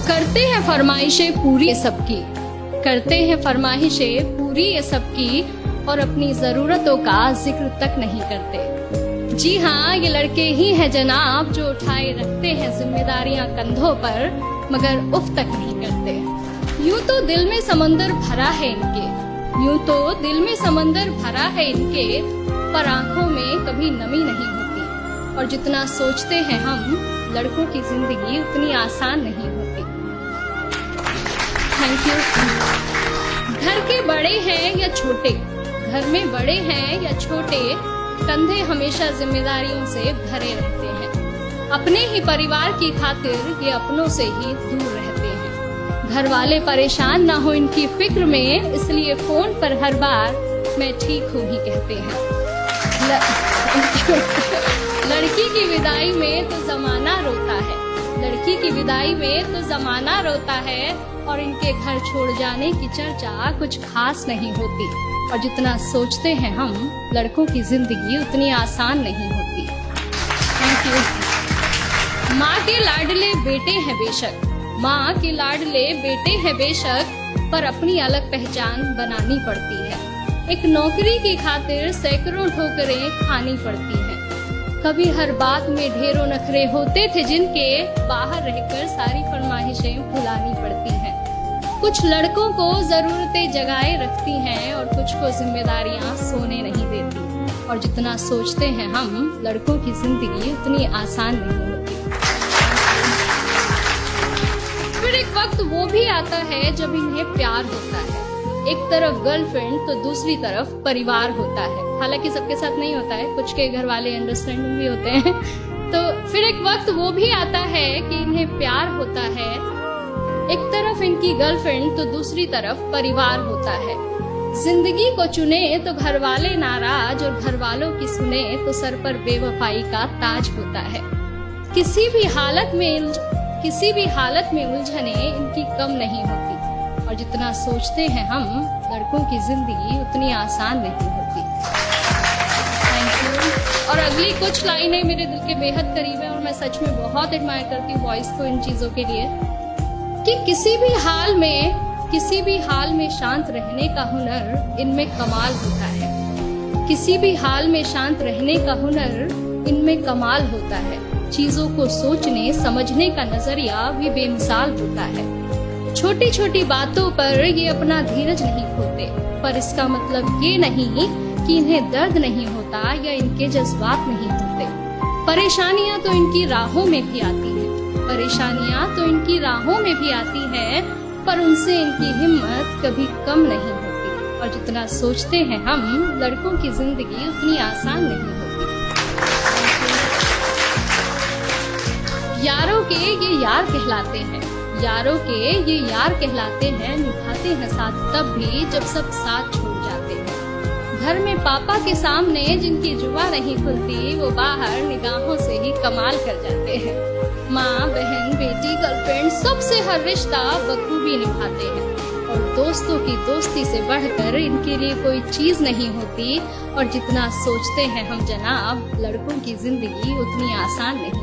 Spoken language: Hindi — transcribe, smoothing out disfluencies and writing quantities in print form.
करते हैं फरमाइशें पूरी ये सबकी, करते हैं फरमाइशें पूरी ये सबकी, और अपनी जरूरतों का जिक्र तक नहीं करते। जी हाँ, ये लड़के ही हैं जनाब जो उठाए रखते हैं जिम्मेदारियां कंधों पर, मगर उफ तक नहीं करते। यूं तो दिल में समंदर भरा है इनके, यूं तो दिल में समंदर भरा है इनके, पर आंखों में कभी नमी नहीं होती। और जितना सोचते हैं हम, लड़कों की जिंदगी उतनी आसान नहीं होती। Thank you. घर के बड़े हैं या छोटे, घर में बड़े हैं या छोटे, कंधे हमेशा जिम्मेदारियों से भरे रहते हैं। अपने ही परिवार की खातिर ये अपनों से ही दूर रहते हैं। घर वाले परेशान ना हो इनकी फिक्र में, इसलिए फोन पर हर बार मैं ठीक हूँ ही कहते हैं। लड़की की विदाई में तो जमाना रोता है, लड़की की विदाई में तो जमाना रोता है, और इनके घर छोड़ जाने की चर्चा कुछ खास नहीं होती। और जितना सोचते हैं हम, लड़कों की जिंदगी उतनी आसान नहीं होती। Thank you. माँ के लाडले बेटे हैं बेशक, माँ के लाडले बेटे हैं बेशक, पर अपनी अलग पहचान बनानी पड़ती है। एक नौकरी की खातिर सैकड़ों ठोकरें खानी पड़ती हैं। कभी हर बात में ढेरों नखरे होते थे जिनके, बाहर रहकर सारी फरमाइशें भुलानी पड़ती हैं। कुछ लड़कों को जरूरतें जगाए रखती हैं, और कुछ को जिम्मेदारियां सोने नहीं देती। और जितना सोचते हैं हम, लड़कों की जिंदगी उतनी आसान नहीं होती। फिर एक वक्त वो भी आता है जब इन्हें प्यार होता है। एक तरफ गर्लफ्रेंड तो दूसरी तरफ परिवार होता है। हालांकि सबके साथ नहीं होता है, कुछ के घर वाले अंडरस्टैंडिंग भी होते हैं। तो फिर एक वक्त वो भी आता है कि इन्हें प्यार होता है। एक तरफ इनकी गर्लफ्रेंड तो दूसरी तरफ परिवार होता है। जिंदगी को चुने तो घर वाले नाराज, और घर वालों की सुने तो सर पर बेवफाई का ताज होता है। किसी भी हालत में उलझने इनकी कम नहीं होती। और जितना सोचते हैं हम, लड़कों की जिंदगी उतनी आसान नहीं होती। Thank you. और अगली कुछ लाइनें मेरे दिल के बेहद करीब है, और मैं सच में बहुत एडमायर करती हूँ वॉइस को इन चीजों के लिए, कि किसी भी हाल में शांत रहने का हुनर इनमें कमाल होता है। किसी भी हाल में शांत रहने का हुनर इनमें कमाल होता है। चीजों को सोचने समझने का नजरिया भी बेमिसाल होता है। छोटी छोटी बातों पर ये अपना धीरज नहीं खोते, पर इसका मतलब ये नहीं कि इन्हें दर्द नहीं होता या इनके जज्बात नहीं होते। परेशानियां तो इनकी राहों में भी आती हैं, पर उनसे इनकी हिम्मत कभी कम नहीं होती। और जितना सोचते हैं हम, लड़कों की जिंदगी उतनी आसान नहीं होती। यारों के ये यार कहलाते हैं, यारों के ये यार कहलाते हैं, निभाते हैं साथ तब भी जब सब साथ छोड़ जाते हैं। घर में पापा के सामने जिनकी जुबान नहीं खुलती, वो बाहर निगाहों से ही कमाल कर जाते हैं। माँ, बहन, बेटी, गर्लफ्रेंड, सबसे हर रिश्ता बखूबी निभाते हैं। और दोस्तों की दोस्ती से बढ़कर इनके लिए कोई चीज नहीं होती। और जितना सोचते हैं हम जनाब, लड़कों की जिंदगी उतनी आसान नहीं